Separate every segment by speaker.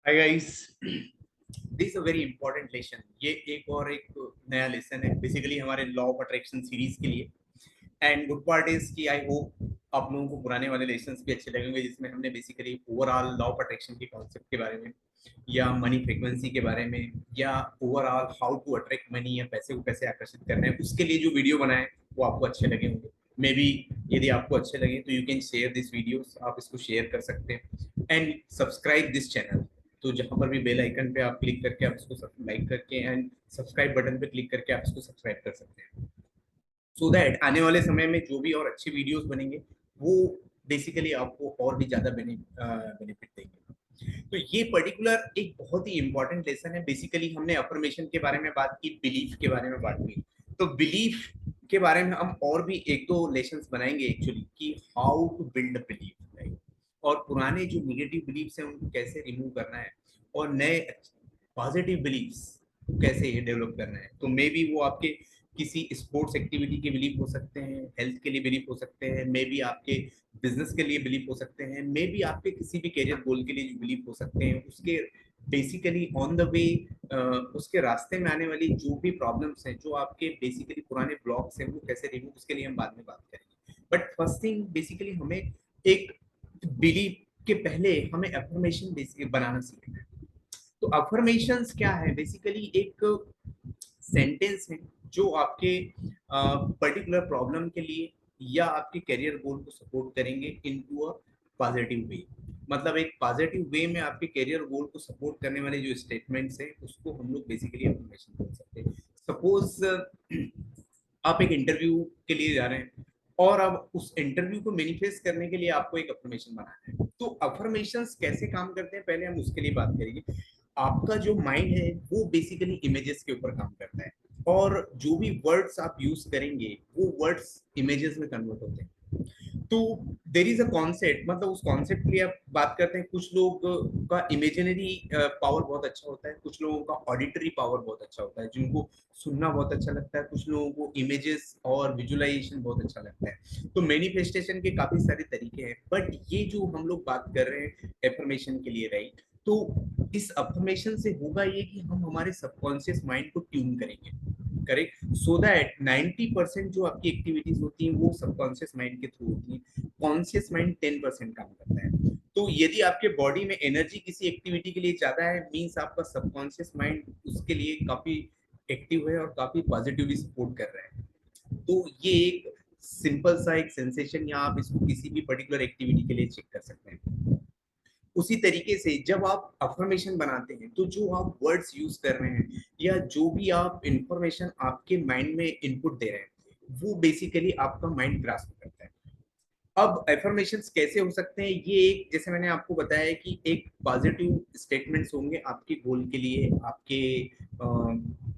Speaker 1: Hi guys, this a very important lesson. ये एक नया लेसन है बेसिकली हमारे लॉ ऑफ अट्रैक्शन सीरीज के लिए। एंड गुड पार्ट इज कि आई होप आप लोगों को पुराने वाले लेसन्स भी अच्छे लगेंगे, जिसमें हमने basically overall law of attraction के कॉन्सेप्ट के बारे में या मनी फ्रीक्वेंसी के बारे में या overall how to attract money या पैसे को कैसे आकर्षित करना है, उसके लिए जो वीडियो बनाए वो आपको अच्छे लगे होंगे। मे बी यदि आपको अच्छे लगे तो you can share this videos, आप इसको शेयर कर सकते हैं एंड सब्सक्राइब दिस चैनल। तो जहां पर भी बेल आइकन पे आप क्लिक करके आप इसको लाइक करके एंड सब्सक्राइब बटन पे क्लिक करके आप इसको सब्सक्राइब कर सकते हैं, सो दैट आने वाले समय में जो भी और अच्छे वीडियोस बनेंगे वो बेसिकली आपको और भी ज्यादा बेनिफिट देंगे। तो ये पर्टिकुलर एक बहुत ही इंपॉर्टेंट लेसन है। बेसिकली हमने अफर्मेशन के बारे में बात की, बिलीफ के बारे में बात की। तो बिलीफ के बारे में हम और भी एक दो लेसन्स बनाएंगे एक्चुअली कि how to build belief, right. और पुराने जो निगेटिव बिलीफ्स हैं उनको कैसे रिमूव करना है और नए पॉजिटिव बिलीफ्स कैसे डेवलप करना है। तो मे बी वो आपके किसी स्पोर्ट्स एक्टिविटी के बिलीफ हो सकते हैं, हेल्थ के लिए बिलीफ हो सकते हैं, मे बी आपके बिजनेस के लिए बिलीफ हो सकते हैं, मे बी आपके किसी भी करियर गोल के लिए जो बिलीफ हो सकते हैं, उसके बेसिकली ऑन द वे उसके रास्ते में आने वाली जो भी प्रॉब्लम्स हैं, जो आपके बेसिकली पुराने ब्लॉक्स हैं, वो कैसे रिमूव, उसके लिए हम बाद में बात करेंगे। बट फर्स्ट थिंग बेसिकली हमें एक बिलीफ के पहले हमें अफर्मेशन बेसिकली बनाना सीखना है। तो अफर्मेशंस क्या है? बेसिकली एक सेंटेंस है जो आपके पर्टिकुलर प्रॉब्लम के लिए या आपके करियर गोल को सपोर्ट करेंगे इनटू अ पॉजिटिव वे। मतलब एक पॉजिटिव वे में आपके करियर गोल को सपोर्ट करने वाले जो स्टेटमेंट्स हैं उसको हम लोग बेसिकली अफर्मेशन बोल सकते हैं। सपोज आप एक इंटरव्यू के लिए जा रहे हैं और अब उस इंटरव्यू को मैनिफेस्ट करने के लिए आपको एक अफर्मेशन बनाना है। तो अफर्मेशंस कैसे काम करते हैं पहले हम उसके लिए बात करेंगे। आपका जो माइंड है वो बेसिकली इमेजेस के ऊपर काम करता है, और जो भी वर्ड्स आप यूज करेंगे वो वर्ड्स इमेजेस में कन्वर्ट होते हैं। तो देर इज अ कॉन्सेप्ट, मतलब उस कॉन्सेप्ट के लिए आप बात करते हैं। कुछ लोग का इमेजिनरी पावर बहुत अच्छा होता है, कुछ लोगों का ऑडिटरी पावर बहुत अच्छा होता है, जिनको सुनना बहुत अच्छा लगता है, कुछ लोगों को इमेजेस और विजुअलाइजेशन बहुत अच्छा लगता है। तो मैनिफेस्टेशन के काफी सारे तरीके हैं, बट ये जो हम लोग बात कर रहे हैं एफर्मेशन के लिए, राइट। तो इस अफर्मेशन से होगा ये कि हम हमारे सबकॉन्शियस माइंड को ट्यून करेंगे, करेक्ट, सो दैट 90% जो आपकी एक्टिविटीज होती हैं वो सबकॉन्शियस माइंड के थ्रू होती हैं, कॉन्शियस माइंड 10% काम करता है। तो यदि आपके बॉडी में एनर्जी किसी एक्टिविटी के लिए ज्यादा है, मीन्स आपका सबकॉन्शियस माइंड उसके लिए काफी एक्टिव है और काफी पॉजिटिवली सपोर्ट कर रहा है। तो ये एक सिंपल सा एक सेंसेशन, या आप इसको किसी भी पर्टिकुलर एक्टिविटी के लिए चेक कर सकते हैं। उसी तरीके से जब आप अफर्मेशन बनाते हैं तो जो आप वर्ड्स यूज कर रहे हैं या जो भी आप इंफॉर्मेशन आपके माइंड में इनपुट दे रहे हैं वो बेसिकली आपका माइंड ग्रास्प करता है। अब एफर्मेशंस कैसे हो सकते हैं? ये एक, जैसे मैंने आपको बताया कि एक पॉजिटिव स्टेटमेंट्स होंगे आपके गोल के लिए, आपके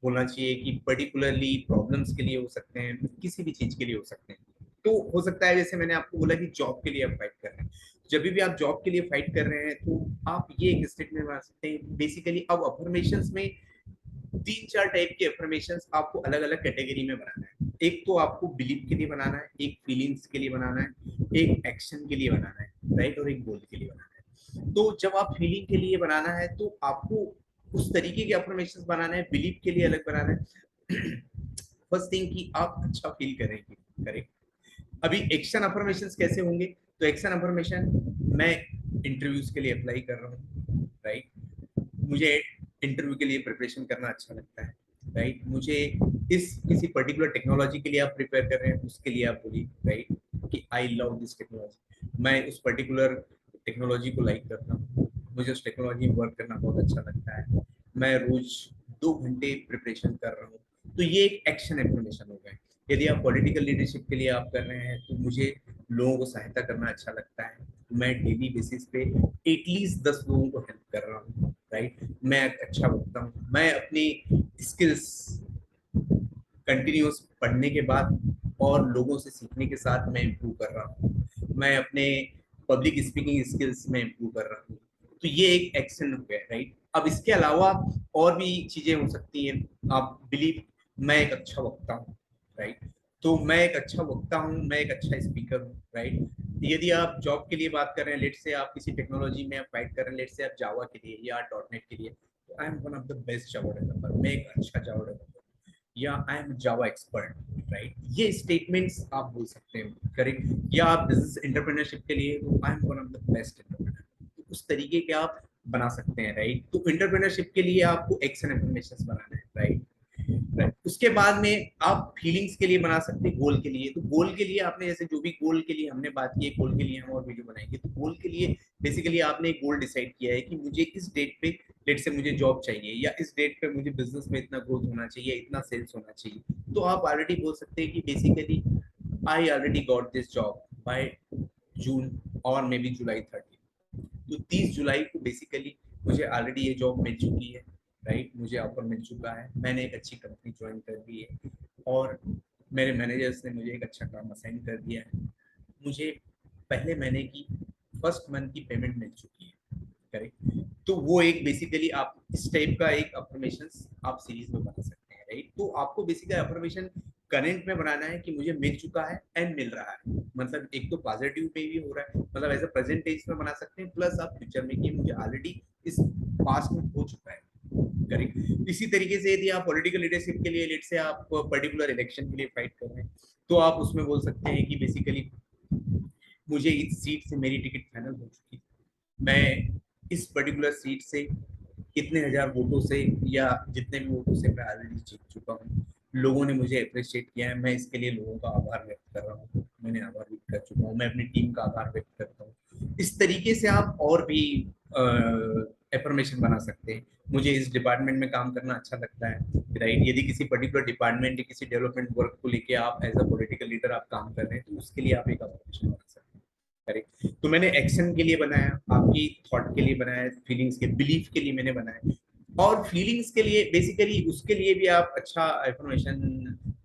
Speaker 1: होना चाहिए कि पर्टिकुलरली प्रॉब्लम्स के लिए हो सकते हैं, किसी भी चीज के लिए हो सकते हैं। तो हो सकता है जैसे मैंने आपको बोला कि जॉब के लिए आप फाइट कर रहे हैं, जब भी आप जॉब के लिए फाइट कर रहे हैं तो आप ये एक स्टेटमेंट बना सकते हैं बेसिकली। अब अफर्मेशंस में तीन चार टाइप के अफर्मेशंस आपको अलग अलग कैटेगरी में बनाना है। एक तो आपको बिलीव के लिए बनाना है, एक फीलिंग्स के लिए बनाना है, एक एक्शन के लिए बनाना है, राइट, और एक गोल के लिए बनाना है। तो जब आप फीलिंग के लिए बनाना है तो आपको उस तरीके के अफर्मेशंस बनाना है, बिलीव के लिए अलग बनाना है। फर्स्ट थिंग कि आप अच्छा फील करेंगे, करेक्ट। अभी एक्शन अफर्मेशंस कैसे होंगे? तो एक्शन अफर्मेशन, मैं इंटरव्यूज के लिए अप्लाई कर रहा हूँ, राइट, मुझे इंटरव्यू के लिए प्रिपरेशन करना अच्छा लगता है, राइट, मुझे इस किसी पर्टिकुलर टेक्नोलॉजी के लिए आप प्रिपेयर कर रहे हैं उसके लिए आप बोलिए, राइट, कि आई लव दिस टेक्नोलॉजी, मैं उस पर्टिकुलर टेक्नोलॉजी को लाइक करता हूँ, मुझे उस टेक्नोलॉजी में वर्क करना बहुत अच्छा लगता है, मैं रोज 2 घंटे प्रिपरेशन कर रहा हूँ। तो ये एक एक्शन इन्फॉर्मेशन हो गए। यदि आप पॉलिटिकल लीडरशिप के लिए आप कर रहे हैं तो मुझे लोगों को सहायता करना अच्छा लगता है, मैं डेली बेसिस पे एटलीस्ट 10 लोगों को हेल्प कर रहा हूँ, राइट, मैं अच्छा बनता हूँ, मैं अपनी स्किल्स कंटिन्यूस पढ़ने के बाद और लोगों से सीखने के साथ मैं इम्प्रूव कर रहा हूँ, मैं अपने पब्लिक स्पीकिंग स्किल्स में इम्प्रूव कर रहा हूँ। तो ये एक एक्शन हो गया, राइट। अब इसके अलावा और भी चीजें हो सकती हैं। आप बिलीव, मैं एक अच्छा वक्ता हूँ, राइट। तो मैं एक अच्छा वक्ता हूँ, मैं एक अच्छा स्पीकर हूँ, राइट। यदि आप जॉब के लिए बात कर रहे हैं, लेट से आप किसी टेक्नोलॉजी में आप फाइट कर रहे हैं, लेट से आप जावा के लिए या डॉटनेट के लिए, तो I am one of the best Java developer, मैं एक अच्छा जावा डेवलपर, या I am Java expert, right. ये स्टेटमेंट्स आप बोल सकते हैं, करेक्ट। या आप बिजनेस एंटरप्रेन्योरशिप के लिए, तो I am one of the best entrepreneur, उस तरीके के आप बना सकते हैं, राइट। तो एंटरप्रेन्योरशिप के लिए आपको एक्शन एफर्मेशंस बनाना है, राइट। उसके बाद में आप फीलिंग्स के लिए बना सकते हैं, गोल के लिए। तो गोल के लिए आपने जैसे जो भी गोल के लिए हमने बात की है, गोल के लिए हम और वीडियो बनाएंगे। तो गोल के लिए बेसिकली आपने एक गोल डिसाइड किया है कि मुझे इस डेट पे, डेट से मुझे जॉब चाहिए, या इस डेट पे मुझे बिजनेस में इतना ग्रोथ होना चाहिए, इतना सेल्स होना चाहिए। तो आप ऑलरेडी बोल सकते हैं कि basically I already got this job by June और मे बी जुलाई 30। तो 30 जुलाई को बेसिकली मुझे ऑलरेडी ये जॉब मिल चुकी है, राइट। मुझे ऑफर मिल चुका है, मैंने एक अच्छी कंपनी ज्वाइन कर दी है, और मेरे मैनेजर्स ने मुझे एक अच्छा काम असाइन कर दिया है। मुझे पहले महीने की फर्स्ट मंथ की पेमेंट मिल चुकी है, करेक्ट। तो वो एक बेसिकली आप इस टाइप का एक अफर्मेशन आप सीरीज में बना सकते हैं, राइट। तो आपको बेसिकली अफर्मेशन करंट में बनाना है कि मुझे मिल चुका है एंड मिल रहा है, मतलब एक तो पॉजिटिव पे भी हो रहा है, मतलब एज अ प्रेजेंट टेंस में बना सकते हैं, प्लस आप फ्यूचर में कि मुझे ऑलरेडी इस पास्ट में हो चुका है, करेक्ट। इसी तरीके से यदि आप पॉलिटिकल लीडरशिप के लिए, लेट से आप पर्टिकुलर इलेक्शन के लिए फाइट कर रहे हैं, तो आप उसमें बोल सकते हैं कि बेसिकली मुझे इस सीट से मेरी टिकट फाइनल हो चुकी है, मैं इस पर्टिकुलर सीट से कितने हजार वोटों से या जितने भी वोटों से मैं ऑलरेडी जीत चुका हूँ, लोगों ने मुझे अप्रिशिएट किया है, मैं इसके लिए लोगों का आभार व्यक्त कर रहा हूँ, मैंने आभार व्यक्त कर चुका हूँ, मैं अपनी टीम का आभार व्यक्त करता हूँ। इस तरीके से आप और भी एफर्मेशन बना सकते हैं। मुझे इस डिपार्टमेंट में काम करना अच्छा लगता है, राइट। यदि किसी पर्टिकुलर डिपार्टमेंट या किसी डेवलपमेंट वर्क को लेके आप एज अ पॉलिटिकल लीडर आप काम कर रहे हैं, तो उसके लिए आप एक एफर्मेशन बना सकते हैं, करेक्ट। तो मैंने एक्शन के लिए बनाया, आपकी थॉट के लिए बनाया, फीलिंग्स के, बिलीफ के लिए मैंने बनाया, और फीलिंग्स के लिए बेसिकली उसके लिए भी आप अच्छा इंफॉर्मेशन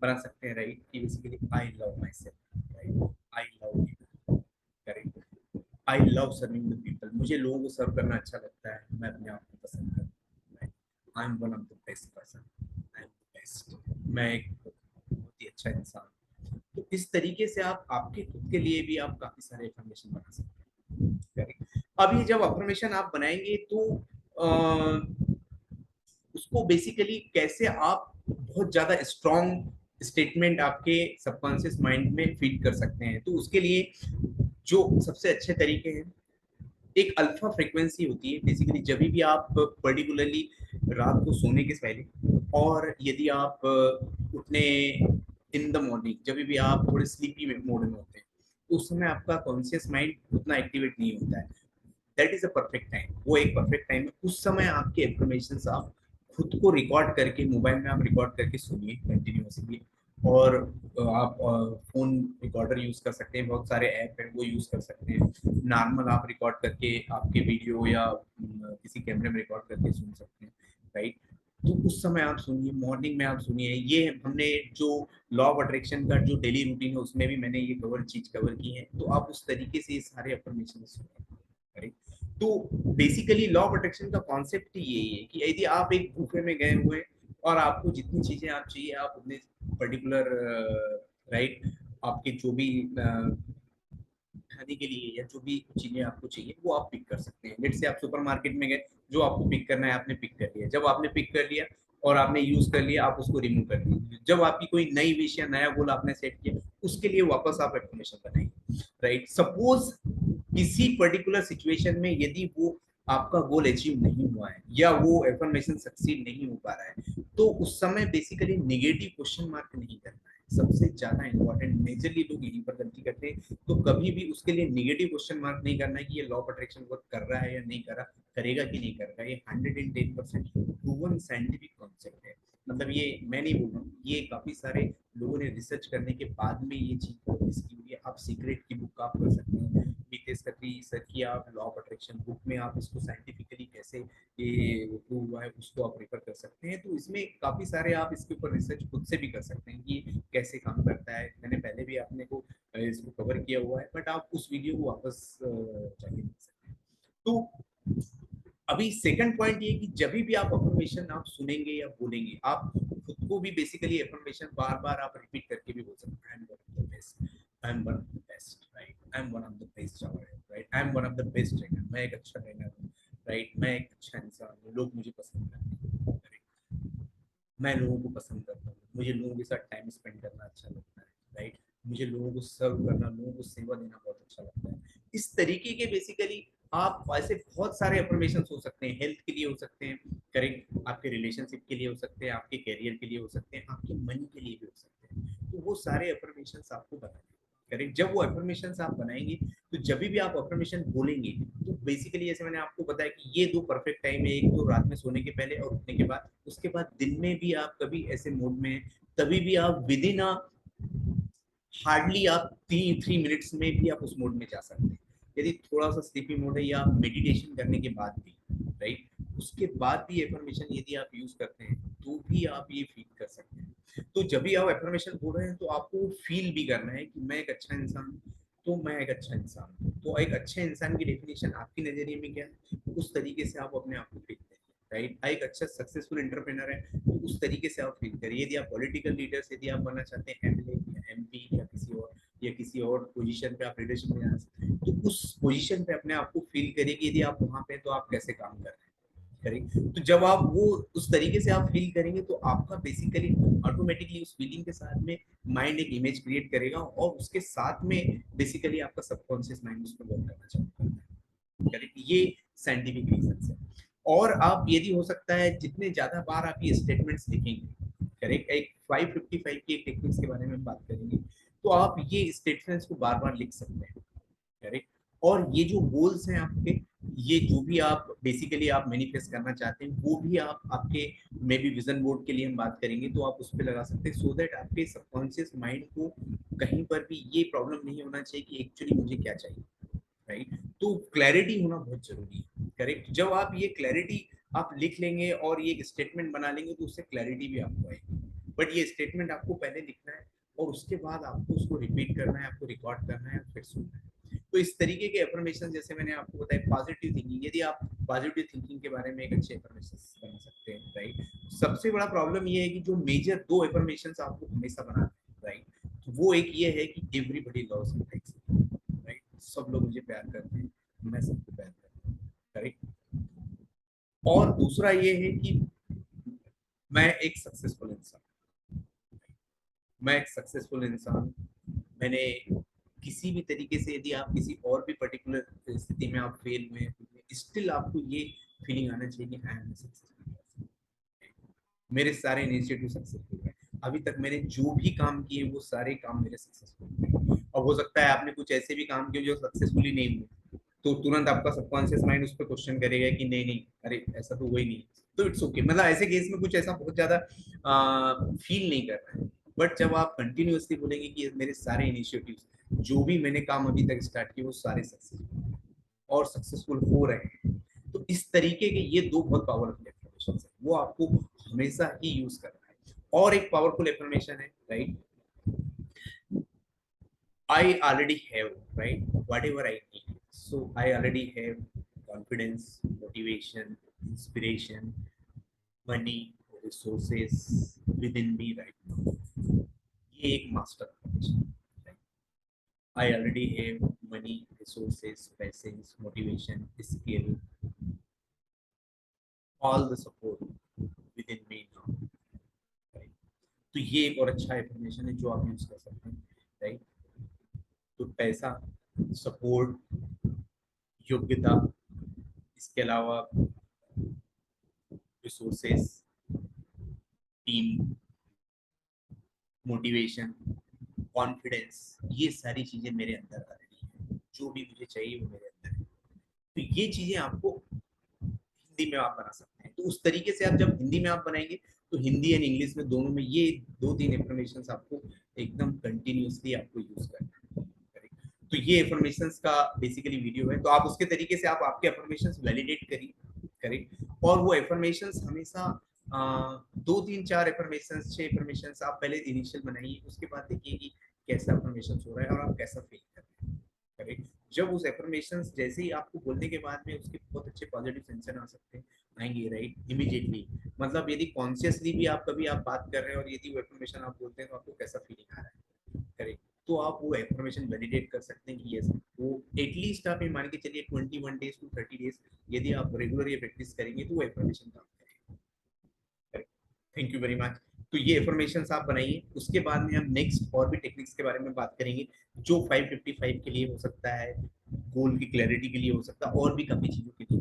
Speaker 1: बना सकते हैं, राइट। कि basically I love my self, right, I love people, correct, I love serving the people, मुझे लोगों को सर्व करना अच्छा लगता है, मैं अपने आप को पसंद करता हूँ, I am one of the best person, I am best, मैं एक बहुत ही अच्छा इंसान। तो इस तरीके से आप आपके खुद के लिए भी आप काफी सारे अफर्मेशन बना सकते हैं, करेक्ट। अब ये जब अफर्मेशन आप बनाएंगे, तो उसको बेसिकली कैसे आप बहुत ज्यादा स्ट्रॉन्ग स्टेटमेंट आपके सबकॉन्शियस माइंड में फीड कर सकते हैं, तो उसके लिए जो सबसे अच्छे तरीके हैं, एक अल्फा फ्रीक्वेंसी होती है बेसिकली, जब भी आप पर्टिकुलरली रात को सोने के पहले, और यदि आप उठने इन द मॉर्निंग, जब भी आप थोड़े स्लीपी मोड में होते हैं, तो उस समय आपका कॉन्शियस माइंड उतना एक्टिवेट नहीं होता है, that is a perfect time, वो एक परफेक्ट टाइम है। उस समय आपके इन्फॉर्मेशन आप खुद को रिकॉर्ड करके मोबाइल में आप रिकॉर्ड करके सुनिए कंटिन्यूसली, और आप फोन रिकॉर्डर यूज कर सकते हैं, बहुत सारे ऐप हैं वो यूज कर सकते हैं, नॉर्मल आप रिकॉर्ड करके आपके वीडियो या किसी कैमरे में रिकॉर्ड करके सुन सकते हैं, राइट। तो उस समय आप सुनिए, मॉर्निंग में आप सुनिए। ये हमने जो लॉ ऑफ अट्रैक्शन का जो डेली रूटीन है उसमें भी मैंने ये चीज कवर की है, तो आप उस तरीके से ये सारे अफर्मेशन सुनिए, करेक्ट। तो बेसिकली लॉ ऑफ अट्रैक्शन का कॉन्सेप्ट ही यही है कि यदि आप एक गुफे में गए हुए हैं और आपको जितनी चीजें आप चाहिए, आप उतने पर्टिकुलर, राइट, आपके जो भी खाने के लिए या जो भी चीजें आपको चाहिए वो आप पिक कर सकते हैं। लेट से आप सुपरमार्केट में गए, जो आपको पिक करना है आपने पिक कर लिया, जब आपने पिक कर लिया और आपने यूज कर लिया, आप उसको रिमूव कर दीजिए। जब आपकी कोई नई विश या नया गोल आपने सेट किया, उसके लिए वापस आप इन्फॉर्मेशन बनाइए, राइट। सपोज किसी पर्टिकुलर सिचुएशन में यदि वो आपका गोल अचीव नहीं हुआ है या वो एफर्मेशन सक्सीड नहीं हो पा रहा है, तो उस समय बेसिकली नेगेटिव क्वेश्चन मार्क नहीं करना है, सबसे ज्यादा इंपॉर्टेंट। मेजरली लोग यहीं पर गलती करते हैं, तो कभी भी उसके लिए नेगेटिव क्वेश्चन मार्क नहीं करना है कि ये लॉ ऑफ अट्रैक्शन वर्क कर रहा है या नहीं कर रहा, करेगा कि नहीं करेगा। ये 110% प्रूवन साइंटिफिक कॉन्सेप्ट है, मतलब ये मैं नहीं बोल रहा हूँ, ये काफी सारे लोगों ने रिसर्च करने के बाद में ये चीज इसकी हुई है। आप सीक्रेट की बुक आप पढ़ सकते हैं, बीतेश खत्री सर की आप लॉ ऑफ अट्रैक्शन बुक में आप इसको साइंटिफिकली कैसे ये प्रूव हुआ है उसको आप रेफर कर सकते हैं। तो इसमें काफी सारे आप इसके ऊपर रिसर्च खुद से भी कर सकते हैं कि कैसे काम करता है, मैंने पहले भी आपने को इसको कवर किया हुआ है, बट आप उस वीडियो को वापस जाके देख सकते हैं। तो अभी सेकंड पॉइंट ये कि जब भी आप अफर्मेशन आप सुनेंगे या बोलेंगे, आप खुद को भी बेसिकली अफर्मेशन बार बार आप रिपीट करके भी बोल सकते हैं। Best, I am one of the best, right, I am one of the best trainer, right, I am one of the best trainer, मैं एक अच्छा ट्रेनर हूँ, राइट, मैं एक अच्छा इंसान हूँ, लोग मुझे पसंद करते हैं, मैं लोगों को पसंद करता हूँ, मुझे लोगों के साथ टाइम स्पेंड करना अच्छा लगता है, राइट, मुझे लोगों को सर्व करना, लोगों को सेवा देना बहुत अच्छा लगता है। इस तरीके के बेसिकली आप ऐसे बहुत सारे अफर्मेशन हो सकते हैं, हेल्थ के लिए हो सकते हैं, करेक्ट, आपके रिलेशनशिप के लिए हो सकते हैं, आपके करियर के लिए हो सकते हैं, आपके मनी के लिए भी हो सकते हैं। तो वो सारे अफर्मेशन आपको बनाने, करेक्ट, जब वो अफर्मेशन आप बनाएंगे तो जब भी आप अफर्मेशन बोलेंगे तो बेसिकली जैसे मैंने आपको बताया कि ये दो परफेक्ट टाइम है, एक तो रात में सोने के पहले और उठने के बाद, उसके बाद दिन में भी आप कभी ऐसे मूड में तभी भी आप विद इन हार्डली आप 3 मिनट्स में भी आप उस मोड में जा सकते हैं। यदि थोड़ा सा स्लीपी मोड है या मेडिटेशन करने के बाद भी, राइट, उसके बाद भी एफर्मेशन यदि आप यूज करते हैं तो भी आप ये फील कर सकते हैं। तो जब भी आप एफर्मेशन बोल रहे हैं तो आपको फील भी करना है कि मैं एक अच्छा इंसान हूँ, तो मैं एक अच्छा इंसान हूँ। तो एक अच्छे इंसान की डेफिनेशन आपकी नजरिए में क्या है, उस तरीके से आप अपने आप को फील करें, राइट। एक अच्छा सक्सेसफुल एंटरप्रेनर है तो उस तरीके से आप फील करिए। यदि आप पॉलिटिकल लीडर्स, यदि आप बनना चाहते हैं एमएलए या एमपी या किसी और पोजीशन पे आप लीडरशिप में जाना चाहते हैं, तो उस पोजीशन पे अपने आप को फील करिए कि यदि आप वहां पे तो आप कैसे काम कर रहे हैं, करेक्ट। तो जब आप वो उस तरीके से आप फील करेंगे तो आपका बेसिकली ऑटोमेटिकली उस फीलिंग के साथ में माइंड एक इमेज क्रिएट करेगा और उसके साथ में बेसिकली आपका सबकॉन्शियस माइंड उसको वर्क करना चाहता है, करेक्ट। ये साइंटिफिक रीजन है। और आप यदि हो सकता है जितने ज्यादा बार आप ये स्टेटमेंट्स लिखेंगे, करेक्ट, एक 555 की एक टेक्निक्स के बारे में बात करेंगे, तो आप ये स्टेटमेंट्स को बार बार लिख सकते हैं, करेक्ट। और ये जो गोल्स हैं आपके, ये जो भी आप बेसिकली आप मैनिफेस्ट करना चाहते हैं, वो भी आप आपके मे बी विजन बोर्ड के लिए हम बात करेंगे तो आप उस पर लगा सकते हैं, सो दैट आपके सबकॉन्शियस माइंड को कहीं पर भी ये प्रॉब्लम नहीं होना चाहिए कि एक्चुअली मुझे क्या चाहिए, राइट। तो क्लैरिटी होना बहुत जरूरी है, करेक्ट। जब आप ये क्लैरिटी आप लिख लेंगे और ये एक स्टेटमेंट बना लेंगे तो उससे क्लैरिटी भी आपको आएगी। बट ये स्टेटमेंट आपको पहले लिखना है और उसके बाद आपको उसको रिपीट करना है, आपको रिकॉर्ड करना है, फिर सुनना है। तो इस तरीके के एफर्मेशन जैसे मैंने आपको बताया, पॉजिटिव थिंकिंग, यदि आप पॉजिटिव थिंकिंग के बारे में एक अच्छे एफर्मेशन बना सकते हैं, राइट। सबसे बड़ा प्रॉब्लम ये है कि जो मेजर दो एफर्मेशन आपको हमेशा बनाना है, राइट, तो वो एक ये है कि एवरीबॉडी लव्स मी, राइट, सब लोग मुझे प्यार करते हैं, मैं सबको प्यार करता हूँ, करेक्ट। और दूसरा ये है कि मैं एक सक्सेसफुल इंसान, मैं एक सक्सेसफुल इंसान, मैंने किसी भी तरीके से, यदि आप किसी और भी पर्टिकुलर स्थिति में आप फेल हुए, स्टिल आपको ये फीलिंग आना चाहिए कि आई एम सक्सेसफुल, मेरे सारे इनिशिएटिव सक्सेसफुल हैं, अभी तक मैंने जो भी काम किए वो सारे काम मेरे सक्सेसफुल हैं। और हो सकता है आपने कुछ ऐसे भी काम किए जो सक्सेसफुली नहीं हुए, तो तुरंत आपका सबकॉन्शियस माइंड उस पर क्वेश्चन करेगा कि नहीं नहीं, अरे ऐसा तो हुआ ही नहीं, तो इट्स ओके, मतलब ऐसे केस में कुछ ऐसा बहुत ज्यादा फील नहीं करना है। बट जब आप कंटिन्यूअसली बोलेंगे कि मेरे सारे इनिशिएटिव्स, जो भी मैंने काम अभी तक स्टार्ट किए वो सारे सक्सेसफुल और सक्सेसफुल हो रहे हैं, तो इस तरीके के ये दो बहुत पावरफुल एफर्मेशन है, वो आपको हमेशा ही यूज करना है। और एक पावरफुल एफर्मेशन है, right, I already have, right, whatever I need. So I already have confidence, motivation, inspiration, money, resources within me right now. ये एक मास्टर है। I already have money, resources, presence, motivation, skill, all the support within me now. Right? तो ये एक और अच्छा information है जो आप यूज कर सकते हैं, राइट। तो पैसा, सपोर्ट, योग्यता, इसके अलावा रिसोर्सेस, टीम, मोटिवेशन, कॉन्फिडेंस, ये सारी चीजें मेरे अंदर आ रही है, जो भी मुझे चाहिए वो मेरे अंदर है। तो ये चीजें आपको हिंदी में आप बना सकते हैं। तो उस तरीके से आप जब हिंदी में आप बनाएंगे तो हिंदी एंड इंग्लिश में दोनों में ये 2-3 इंफॉर्मेशन आपको एकदम कंटिन्यूसली आपको यूज करना है। तो ये इंफॉर्मेशन का बेसिकली वीडियो है, तो आप उसके तरीके से आप आपके इंफॉर्मेशन वैलिडेट करिए, करेक्ट। और वो इंफॉर्मेशन हमेशा 2-3-4 इंफॉर्मेशन 6 इंफॉर्मेशन आप पहले इनिशियल बनाइए, उसके बाद देखिए कि कैसा इंफॉर्मेशन हो रहा है और आप कैसा फील कर रहे हैं, करेक्ट। जब उस एफर्मेशन जैसे ही आपको बोलने के बाद में उसके बहुत अच्छे पॉजिटिव सेंशन आ सकते हैं, आएंगे, राइट, इमीडिएटली। मतलब यदि कॉन्शियसली भी आप कभी आप बात कर रहे हैं और यदि वो एफर्मेशन आप बोलते हैं तो आपको कैसा फीलिंग आ रहा है, करेक्ट। तो आप वो एफर्मेशन वैलिडेट कर सकते हैं कि यस वो एटलीस्ट आप ये मान के चलिए 21 डेज टू 30 डेज यदि आप रेगुलर ये प्रैक्टिस करेंगे तो वो एफर्मेशन काम करेगा। Thank you very much. तो ये इन्फॉर्मेशन आप बनाइए, उसके बाद में हम नेक्स्ट और भी टेक्निक्स के बारे में बात करेंगे जो 555 के लिए हो सकता है, गोल की क्लैरिटी के लिए हो सकता है, और भी काफी चीजों के लिए